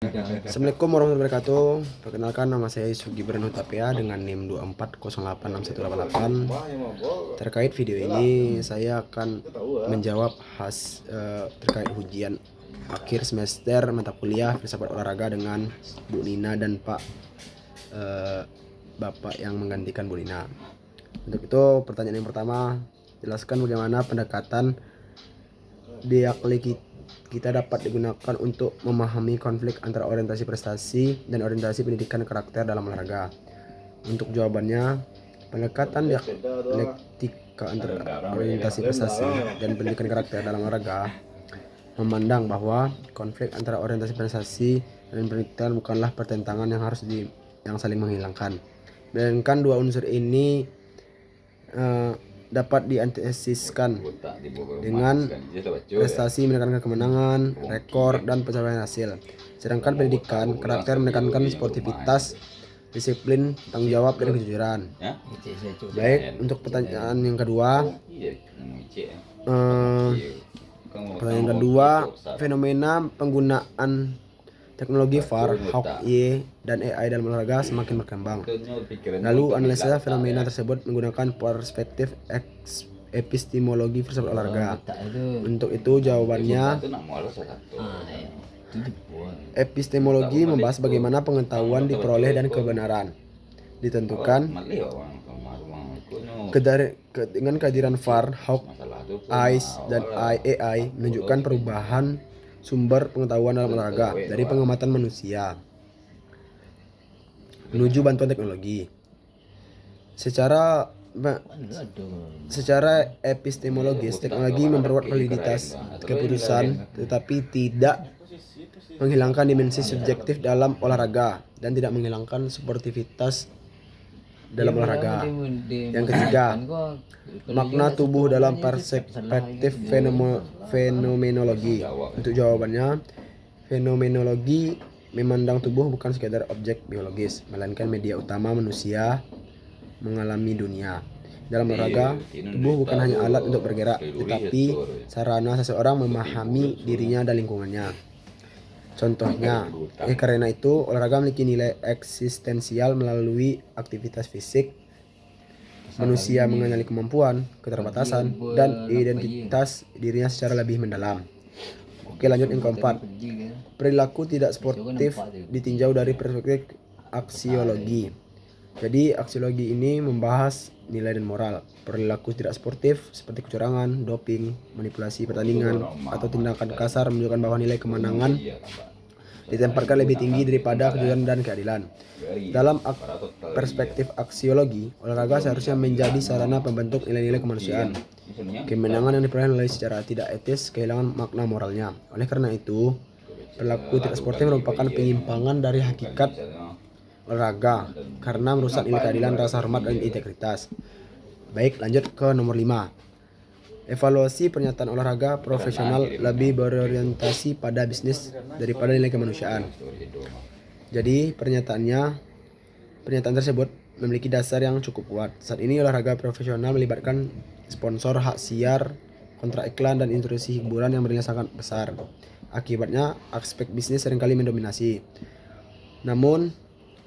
Assalamualaikum warahmatullahi wabarakatuh. Perkenalkan, nama saya Sugi Hutapea dengan NIM 24086188. Terkait video ini saya akan menjawab terkait ujian akhir semester mata kuliah filsafat olahraga dengan Bu Nina dan Bapak yang menggantikan Bu Nina. Untuk itu, pertanyaan yang pertama, jelaskan bagaimana pendekatan dialektika kita dapat digunakan untuk memahami konflik antara orientasi prestasi dan orientasi pendidikan karakter dalam olahraga. Untuk jawabannya, pendekatan dialektika antara orientasi prestasi dan pendidikan karakter dalam olahraga memandang bahwa konflik antara orientasi prestasi dan pendidikan bukanlah pertentangan yang saling menghilangkan, melainkan dua unsur ini dapat diantesiskan dengan prestasi menekankan kemenangan, rekor, dan pencapaian hasil. Sedangkan pendidikan karakter menekankan sportivitas, disiplin, tanggung jawab, dan kejujuran. Baik, untuk pertanyaan yang kedua, fenomena penggunaan teknologi VAR, HawkEye, dan AI dalam olahraga semakin berkembang. Lalu analisa fenomena tersebut menggunakan perspektif epistemologi filsafat olahraga. Untuk itu jawabannya, epistemologi membahas bagaimana pengetahuan diperoleh dan kebenaran ditentukan dengan kehadiran VAR, HawkEye, dan AI menunjukkan perubahan sumber pengetahuan dalam olahraga dari pengamatan manusia menuju bantuan teknologi. Secara epistemologis, teknologi memperkuat validitas keputusan tetapi tidak menghilangkan dimensi subjektif dalam olahraga dan tidak menghilangkan sportivitas dalam olahraga. Yang ketiga, makna tubuh dalam perspektif fenomenologi. Untuk jawabannya, fenomenologi memandang tubuh bukan sekedar objek biologis, melainkan media utama manusia mengalami dunia. Dalam olahraga, tubuh bukan hanya alat untuk bergerak, tetapi sarana seseorang memahami dirinya dan lingkungannya. Contohnya, karena itu olahraga memiliki nilai eksistensial melalui aktivitas fisik. Manusia mengenali kemampuan, keterbatasan, dan identitas dirinya secara lebih mendalam. Oke, lanjut yang keempat. Perilaku tidak sportif ditinjau dari perspektif aksiologi. Jadi aksiologi ini membahas nilai dan moral. Perilaku tidak sportif seperti kecurangan, doping, manipulasi pertandingan, atau tindakan kasar menunjukkan bahwa nilai kemenangan ditempatkan lebih tinggi daripada kejujuran dan keadilan. Dalam perspektif aksiologi, olahraga seharusnya menjadi sarana pembentuk nilai-nilai kemanusiaan. Kemenangan yang diperoleh melalui secara tidak etis kehilangan makna moralnya. Oleh karena itu, perilaku tidak sportif merupakan penyimpangan dari hakikat olahraga karena merusak nilai keadilan, rasa hormat, dan integritas. Baik, lanjut ke nomor 5. Evaluasi pernyataan olahraga profesional lebih berorientasi pada bisnis daripada nilai kemanusiaan. Jadi pernyataan tersebut memiliki dasar yang cukup kuat. Saat ini olahraga profesional melibatkan sponsor, hak siar, kontrak iklan, dan intrusi hiburan yang bernilai sangat besar. Akibatnya aspek bisnis seringkali mendominasi. Namun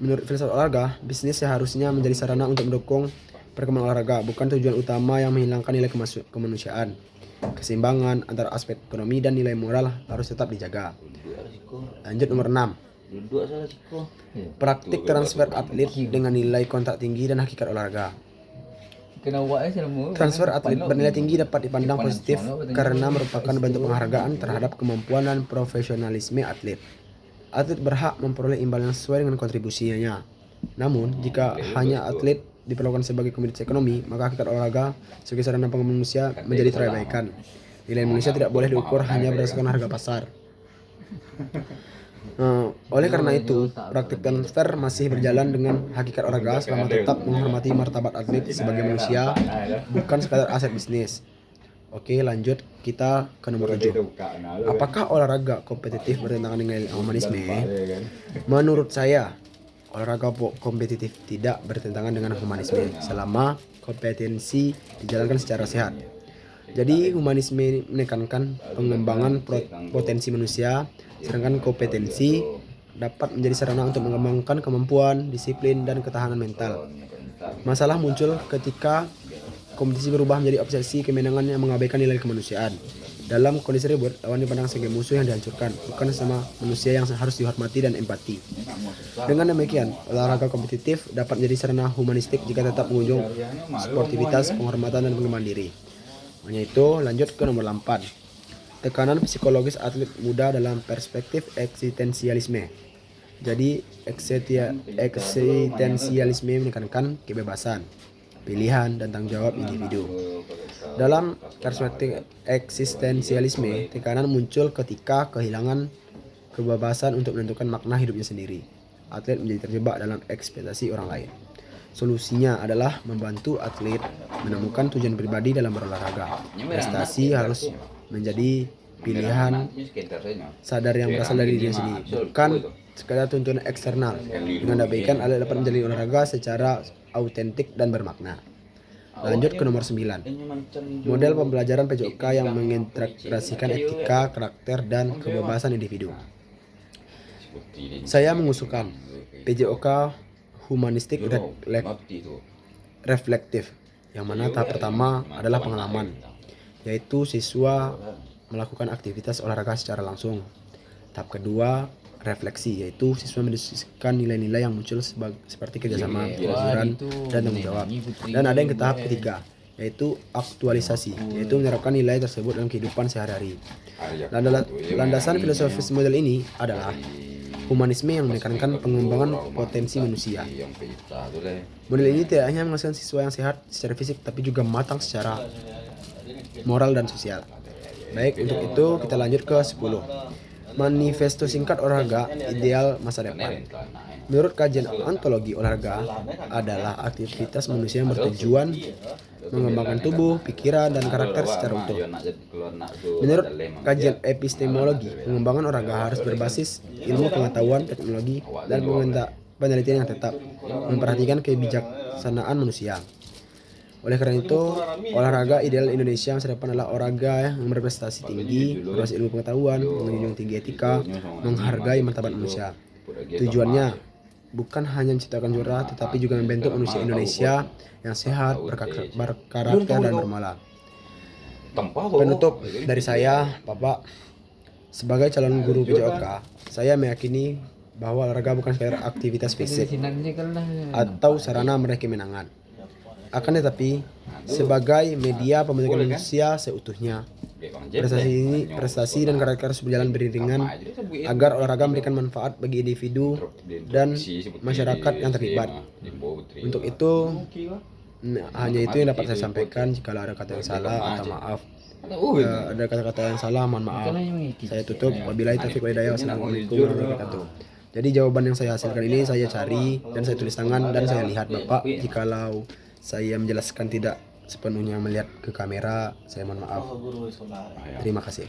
menurut filsafat olahraga, bisnis seharusnya menjadi sarana untuk mendukung perkembangan olahraga, bukan tujuan utama yang menghilangkan nilai kemanusiaan. Keseimbangan antara aspek ekonomi dan nilai moral harus tetap dijaga. Lanjut nomor 6. Praktik transfer atlet dengan nilai kontrak tinggi dan hakikat olahraga. Transfer atlet bernilai tinggi dapat dipandang positif karena merupakan bentuk penghargaan terhadap kemampuan dan profesionalisme atlet. Atlet berhak memperoleh imbalan sesuai dengan kontribusinya. Namun, jika hanya atlet diperlakukan sebagai komoditas ekonomi, maka hakikat olahraga sebagai sarana pengembangan manusia menjadi terabaikan. Nilai manusia tidak boleh diukur hanya berdasarkan harga pasar. Oleh karena itu, praktik transfer masih berjalan dengan hakikat olahraga selama tetap menghormati martabat atlet sebagai manusia, bukan sekadar aset bisnis. Oke, lanjut kita ke nomor 7. Apakah olahraga kompetitif bertentangan dengan humanisme? Menurut saya, olahraga kompetitif tidak bertentangan dengan humanisme selama kompetensi dijalankan secara sehat. Jadi humanisme menekankan pengembangan potensi manusia, sedangkan kompetensi dapat menjadi sarana untuk mengembangkan kemampuan, disiplin, dan ketahanan mental. Masalah muncul ketika kompetisi berubah menjadi obsesi kemenangan yang mengabaikan nilai kemanusiaan. Dalam kondisi ribut, lawan dipandang sebagai musuh yang dihancurkan, bukan sama manusia yang harus dihormati dan empati. Dengan demikian, olahraga kompetitif dapat menjadi sarana humanistik jika tetap mengunjung sportivitas, penghormatan, dan pengembangan diri. Hanya itu, lanjut ke nomor 8. Tekanan psikologis atlet muda dalam perspektif eksistensialisme. Jadi, eksistensialisme menekankan kebebasan, pilihan, dan tanggung jawab individu. Dalam perspektif eksistensialisme, tekanan muncul ketika kehilangan kebebasan untuk menentukan makna hidupnya sendiri. Atlet menjadi terjebak dalam ekspektasi orang lain. Solusinya adalah membantu atlet menemukan tujuan pribadi dalam berolahraga. Prestasi harus menjadi pilihan sadar yang berasal dari diri sendiri, bukan sekadar tuntunan eksternal. Dengan demikian, atlet dapat menjalani olahraga secara autentik dan bermakna. Lanjut ke nomor 9. Model pembelajaran PJOK yang mengintegrasikan etika, karakter, dan kebebasan individu. Saya mengusulkan PJOK humanistik reflektif, yang mana tahap pertama adalah pengalaman, yaitu siswa melakukan aktivitas olahraga secara langsung. Tahap kedua, refleksi, yaitu siswa mendiskusikan nilai-nilai yang muncul seperti kerjasama, kejujuran, dan tanggung jawab. Dan ada yang ke tahap ketiga, yaitu aktualisasi, yaitu menerapkan nilai tersebut dalam kehidupan sehari-hari. Landasan filosofis model ini adalah humanisme yang menekankan pengembangan potensi manusia. Model ini tidak hanya menghasilkan siswa yang sehat secara fisik, tapi juga matang secara moral dan sosial. Baik, untuk itu kita lanjut ke 10. Manifesto singkat olahraga ideal masa depan. Menurut kajian ontologi olahraga adalah aktivitas manusia yang bertujuan mengembangkan tubuh, pikiran, dan karakter secara utuh. Menurut kajian epistemologi, pengembangan olahraga harus berbasis ilmu pengetahuan, teknologi, dan penelitian yang tetap memperhatikan kebijaksanaan manusia. Oleh karena itu, olahraga ideal Indonesia masa depan adalah olahraga yang berprestasi tinggi, berbasis ilmu pengetahuan, menjunjung tinggi etika, menghargai martabat manusia. Tujuannya bukan hanya menciptakan juara, tetapi juga membentuk manusia Indonesia yang sehat, berkarakter, dan bermoral. Penutup dari saya, Bapak, sebagai calon guru PJOK, saya meyakini bahwa olahraga bukan sekadar aktivitas fisik atau sarana meraih kemenangan. Akan tetapi, sebagai media pembentukan manusia seutuhnya. Prestasi dan karakter harus berjalan beriringan agar olahraga memberikan manfaat bagi individu dan masyarakat yang terlibat. Untuk itu, hanya itu yang dapat saya sampaikan. Jika ada kata yang salah atau maaf, ada kata-kata yang salah, mohon maaf. Saya tutup. Wabillahi taufiq wal hidayah. Wassalamualaikum warahmatullahi wabarakatuh. Jadi jawaban yang saya hasilkan ini saya cari dan saya tulis tangan dan saya lihat Bapak. Jikalau saya menjelaskan tidak sepenuhnya melihat ke kamera, saya mohon maaf. Terima kasih.